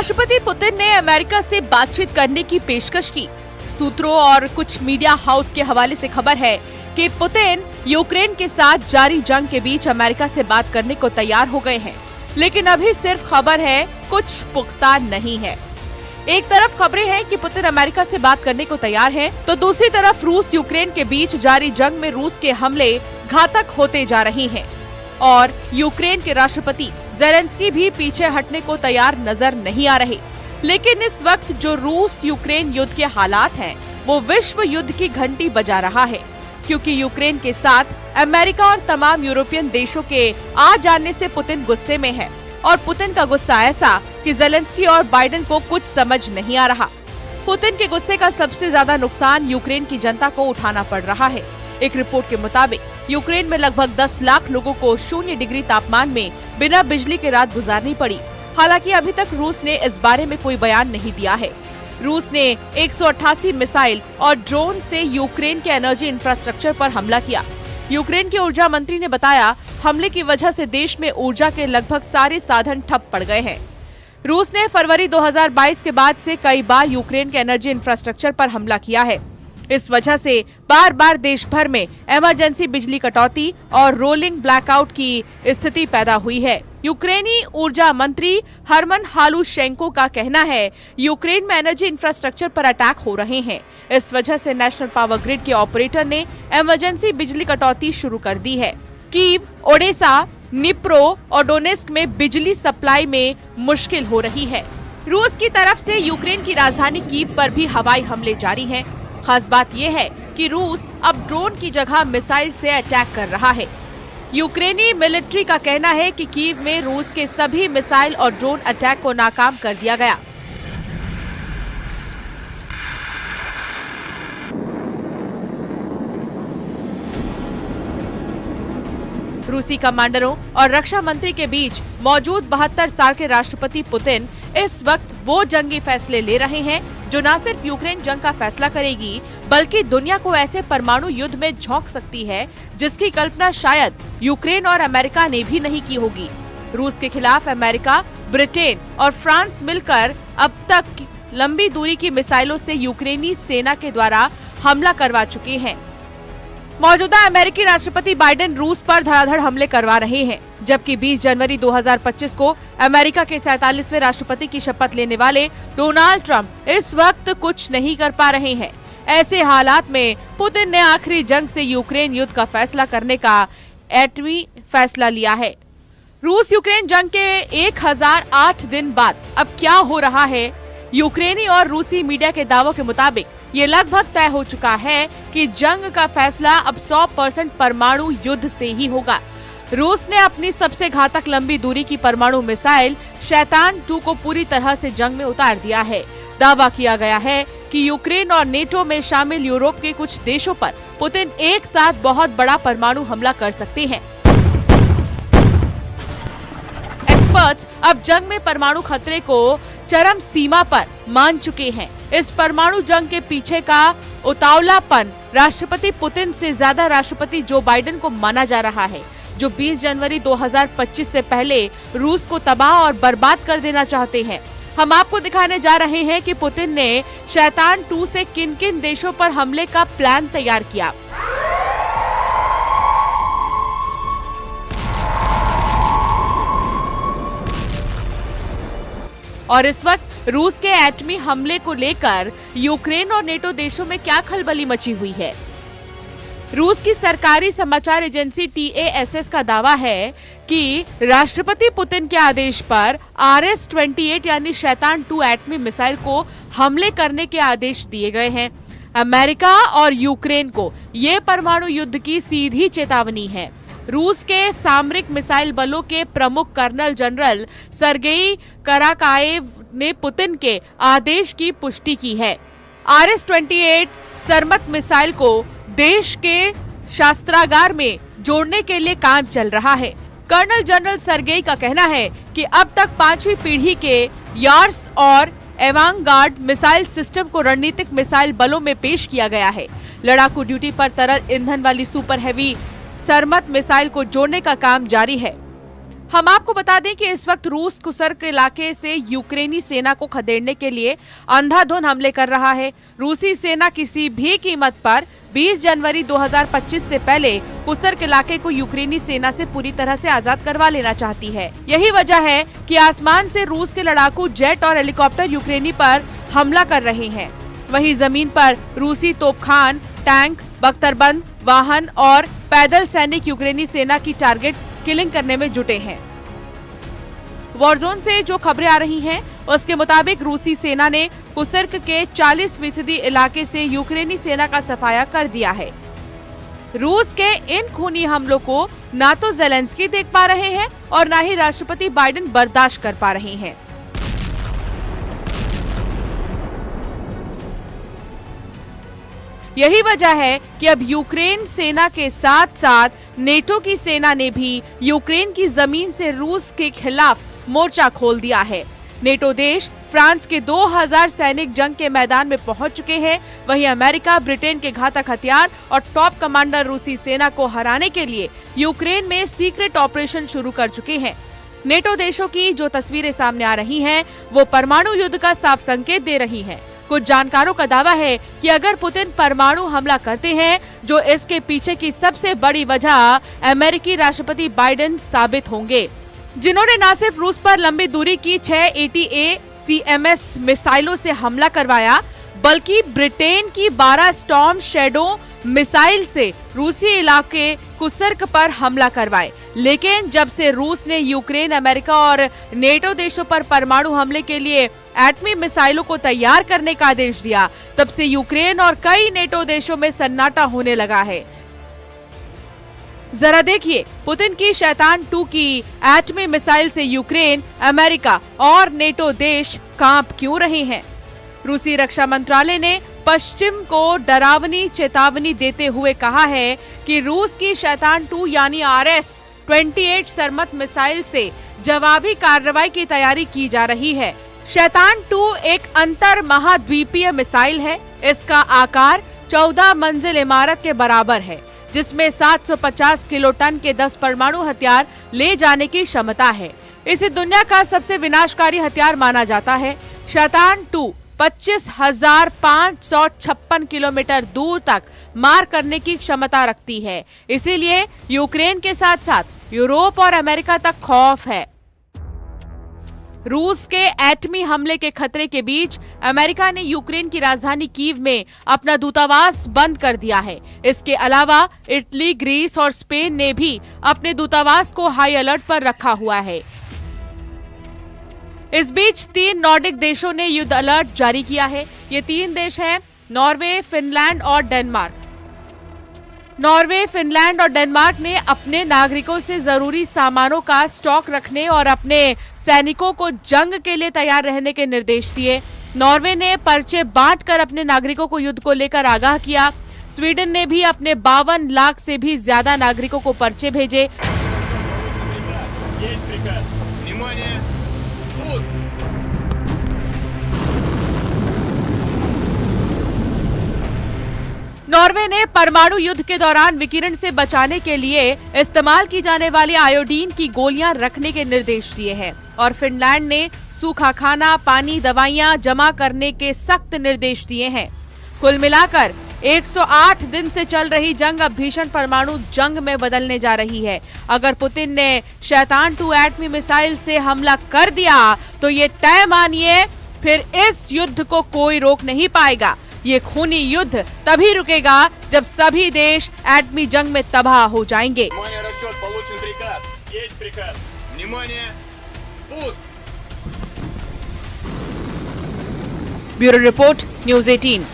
राष्ट्रपति पुतिन ने अमेरिका से बातचीत करने की पेशकश की। सूत्रों और कुछ मीडिया हाउस के हवाले से खबर है कि पुतिन यूक्रेन के साथ जारी जंग के बीच अमेरिका से बात करने को तैयार हो गए हैं, लेकिन अभी सिर्फ खबर है, कुछ पुख्ता नहीं है। एक तरफ खबरें हैं कि पुतिन अमेरिका से बात करने को तैयार हैं, तो दूसरी तरफ रूस यूक्रेन के बीच जारी जंग में रूस के हमले घातक होते जा रहे हैं और यूक्रेन के राष्ट्रपति ज़ेलेंस्की भी पीछे हटने को तैयार नजर नहीं आ रहे। लेकिन इस वक्त जो रूस यूक्रेन युद्ध के हालात हैं, वो विश्व युद्ध की घंटी बजा रहा है, क्योंकि यूक्रेन के साथ अमेरिका और तमाम यूरोपियन देशों के आ जाने से पुतिन गुस्से में है और पुतिन का गुस्सा ऐसा कि ज़ेलेंस्की और बाइडेन को कुछ समझ नहीं आ रहा। पुतिन के गुस्से का सबसे ज्यादा नुकसान यूक्रेन की जनता को उठाना पड़ रहा है। एक रिपोर्ट के मुताबिक यूक्रेन में लगभग 10 लाख लोगों को 0 डिग्री तापमान में बिना बिजली के रात गुजारनी पड़ी। हालांकि अभी तक रूस ने इस बारे में कोई बयान नहीं दिया है। रूस ने 188 मिसाइल और ड्रोन से यूक्रेन के एनर्जी इंफ्रास्ट्रक्चर पर हमला किया। यूक्रेन के ऊर्जा मंत्री ने बताया, हमले की वजह से देश में ऊर्जा के लगभग सारे साधन ठप पड़ गए हैं। रूस ने फरवरी 2022 के बाद से कई बार यूक्रेन के एनर्जी इंफ्रास्ट्रक्चर पर हमला किया है। इस वजह से बार बार देश भर में इमरजेंसी बिजली कटौती और रोलिंग ब्लैकआउट की स्थिति पैदा हुई है। यूक्रेनी ऊर्जा मंत्री हरमन हालुशेंको का कहना है, यूक्रेन में एनर्जी इंफ्रास्ट्रक्चर पर अटैक हो रहे हैं। इस वजह से नेशनल पावर ग्रिड के ऑपरेटर ने इमरजेंसी बिजली कटौती शुरू कर दी है। कीव, ओडेसा, निप्रो और डोनेस्क में बिजली सप्लाई में मुश्किल हो रही है। रूस की तरफ से यूक्रेन की राजधानी कीव पर भी हवाई हमले जारी हैं। खास बात यह है कि रूस अब ड्रोन की जगह मिसाइल से अटैक कर रहा है। यूक्रेनी मिलिट्री का कहना है कि कीव में रूस के सभी मिसाइल और ड्रोन अटैक को नाकाम कर दिया गया। रूसी कमांडरों और रक्षा मंत्री के बीच मौजूद 72 साल के राष्ट्रपति पुतिन इस वक्त वो जंगी फैसले ले रहे हैं जो न सिर्फ यूक्रेन जंग का फैसला करेगी, बल्कि दुनिया को ऐसे परमाणु युद्ध में झोंक सकती है जिसकी कल्पना शायद यूक्रेन और अमेरिका ने भी नहीं की होगी। रूस के खिलाफ अमेरिका, ब्रिटेन और फ्रांस मिलकर अब तक लंबी दूरी की मिसाइलों से यूक्रेनी सेना के द्वारा हमला करवा चुके हैं। मौजूदा अमेरिकी राष्ट्रपति बाइडेन रूस पर धड़ाधड़ हमले करवा रहे हैं, जबकि 20 जनवरी 2025 को अमेरिका के 47वें राष्ट्रपति की शपथ लेने वाले डोनाल्ड ट्रंप इस वक्त कुछ नहीं कर पा रहे हैं। ऐसे हालात में पुतिन ने आखिरी जंग से यूक्रेन युद्ध का फैसला करने का एटमी फैसला लिया है। रूस यूक्रेन जंग के 1008 दिन बाद अब क्या हो रहा है? यूक्रेनी और रूसी मीडिया के दावों के मुताबिक ये लगभग तय हो चुका है कि जंग का फैसला अब 100% परमाणु युद्ध से ही होगा। रूस ने अपनी सबसे घातक लंबी दूरी की परमाणु मिसाइल शैतान 2 को पूरी तरह से जंग में उतार दिया है। दावा किया गया है कि यूक्रेन और नेटो में शामिल यूरोप के कुछ देशों पर पुतिन एक साथ बहुत बड़ा परमाणु हमला कर सकते हैं। एक्सपर्ट्स अब जंग में परमाणु खतरे को चरम सीमा पर मान चुके हैं। इस परमाणु जंग के पीछे का उतावलापन राष्ट्रपति पुतिन से ज्यादा राष्ट्रपति जो बाइडेन को माना जा रहा है, जो 20 जनवरी 2025 से पहले रूस को तबाह और बर्बाद कर देना चाहते हैं। हम आपको दिखाने जा रहे हैं कि पुतिन ने शैतान 2 से किन किन देशों पर हमले का प्लान तैयार किया। और इस वक्त रूस के एटमी हमले को लेकर यूक्रेन और नेटो देशों में क्या खलबली मची हुई है। रूस की सरकारी समाचार एजेंसी TASS का दावा है कि राष्ट्रपति पुतिन के आदेश पर RS-28 यानी शैतान 2 एटमी मिसाइल को हमले करने के आदेश दिए गए हैं। अमेरिका और यूक्रेन को ये परमाणु युद्ध की सीधी चेतावनी है। रूस के सामरिक मिसाइल बलों के प्रमुख कर्नल जनरल सर्गेई कराकाएव ने पुतिन के आदेश की पुष्टि की है। RS-28 सरमत मिसाइल को देश के शस्त्रागार में जोड़ने के लिए काम चल रहा है। कर्नल जनरल सर्गेई का कहना है कि अब तक 5वीं पीढ़ी के यार्स और एवांगार्ड मिसाइल सिस्टम को रणनीतिक मिसाइल बलों में पेश किया गया है। लड़ाकू ड्यूटी पर तरल ईंधन वाली सुपर हैवी सरमत मिसाइल को जोड़ने का काम जारी है। हम आपको बता दें कि इस वक्त रूस कुर्स्क इलाके से यूक्रेनी सेना को खदेड़ने के लिए अंधाधुंध हमले कर रहा है। रूसी सेना किसी भी कीमत पर 20 जनवरी 2025 से पहले कुर्स्क इलाके को यूक्रेनी सेना से पूरी तरह से आजाद करवा लेना चाहती है। यही वजह है कि आसमान से रूस के लड़ाकू जेट और हेलीकॉप्टर यूक्रेनी पर हमला कर रहे हैं। वहीं जमीन पर रूसी तोपखान, टैंक, बख्तरबंद वाहन और पैदल सैनिक यूक्रेनी सेना की टारगेट किलिंग करने में जुटे हैं। वॉरजोन से जो खबरें आ रही हैं, उसके मुताबिक रूसी सेना ने कुर्स्क के 40% इलाके से यूक्रेनी सेना का सफाया कर दिया है। रूस के इन खूनी हमलों को ना तो ज़ेलेंस्की देख पा रहे हैं और ना ही राष्ट्रपति बाइडेन बर्दाश्त कर पा रहे हैं। यही वजह है कि अब यूक्रेन सेना के साथ साथ नेटो की सेना ने भी यूक्रेन की जमीन से रूस के खिलाफ मोर्चा खोल दिया है। नेटो देश फ्रांस के 2000 सैनिक जंग के मैदान में पहुंच चुके हैं। वहीं अमेरिका, ब्रिटेन के घातक हथियार और टॉप कमांडर रूसी सेना को हराने के लिए यूक्रेन में सीक्रेट ऑपरेशन शुरू कर चुके हैं। नेटो देशों की जो तस्वीरें सामने आ रही हैं, वो परमाणु युद्ध का साफ संकेत दे रही हैं। कुछ जानकारों का दावा है कि अगर पुतिन परमाणु हमला करते हैं, जो इसके पीछे की सबसे बड़ी वजह अमेरिकी राष्ट्रपति बाइडेन साबित होंगे, जिन्होंने न सिर्फ रूस पर लंबी दूरी की 6 ATACMS मिसाइलों से हमला करवाया, बल्कि ब्रिटेन की 12 स्टॉर्म शैडो मिसाइल से रूसी इलाके कुर्स्क पर हमला करवाए। लेकिन जब से रूस ने यूक्रेन, अमेरिका और नेटो देशों पर परमाणु हमले के लिए एटमी मिसाइलों को तैयार करने का आदेश दिया, तब से यूक्रेन और कई नेटो देशों में सन्नाटा होने लगा है। जरा देखिए, पुतिन की शैतान 2 की एटमी मिसाइल से यूक्रेन, अमेरिका और नेटो देश कांप क्यों रहे हैं। रूसी रक्षा मंत्रालय ने पश्चिम को डरावनी चेतावनी देते हुए कहा है कि रूस की शैतान 2 यानी RS-28 सरमत मिसाइल से जवाबी कार्रवाई की तैयारी की जा रही है। शैतान 2 एक अंतर महाद्वीपीय मिसाइल है। इसका आकार 14 मंजिल इमारत के बराबर है, जिसमें 750 किलोटन के 10 परमाणु हथियार ले जाने की क्षमता है। इसे दुनिया का सबसे विनाशकारी हथियार माना जाता है। शैतान 2 25,556 किलोमीटर दूर तक मार करने की क्षमता रखती है। इसीलिए यूक्रेन के साथ साथ यूरोप और अमेरिका तक खौफ है। रूस के एटमी हमले के खतरे के बीच अमेरिका ने यूक्रेन की राजधानी कीव में अपना दूतावास बंद कर दिया है। इसके अलावा इटली, ग्रीस और स्पेन ने भी अपने दूतावास को हाई अलर्ट पर रखा हुआ है। इस बीच 3 नॉर्डिक देशों ने युद्ध अलर्ट जारी किया है। ये 3 देश हैं नॉर्वे, फिनलैंड और डेनमार्क। नॉर्वे, फिनलैंड और डेनमार्क ने अपने नागरिकों से जरूरी सामानों का स्टॉक रखने और अपने सैनिकों को जंग के लिए तैयार रहने के निर्देश दिए। नॉर्वे ने पर्चे बांटकर अपने नागरिकों को युद्ध को लेकर आगाह किया। स्वीडन ने भी अपने 52 लाख से भी ज्यादा नागरिकों को पर्चे भेजे। नॉर्वे ने परमाणु युद्ध के दौरान विकिरण से बचाने के लिए इस्तेमाल की जाने वाली आयोडीन की गोलियां रखने के निर्देश दिए हैं और फिनलैंड ने सूखा खाना, पानी, दवाइयां जमा करने के सख्त निर्देश दिए हैं। कुल मिलाकर 108 दिन से चल रही जंग अब भीषण परमाणु जंग में बदलने जा रही है। अगर पुतिन ने शैतान 2 एटमी मिसाइल से हमला कर दिया तो ये तय मानिए फिर इस युद्ध को कोई रोक नहीं पाएगा। ये खूनी युद्ध तभी रुकेगा जब सभी देश एटमी जंग में तबाह हो जाएंगे। Bureau report, news 18।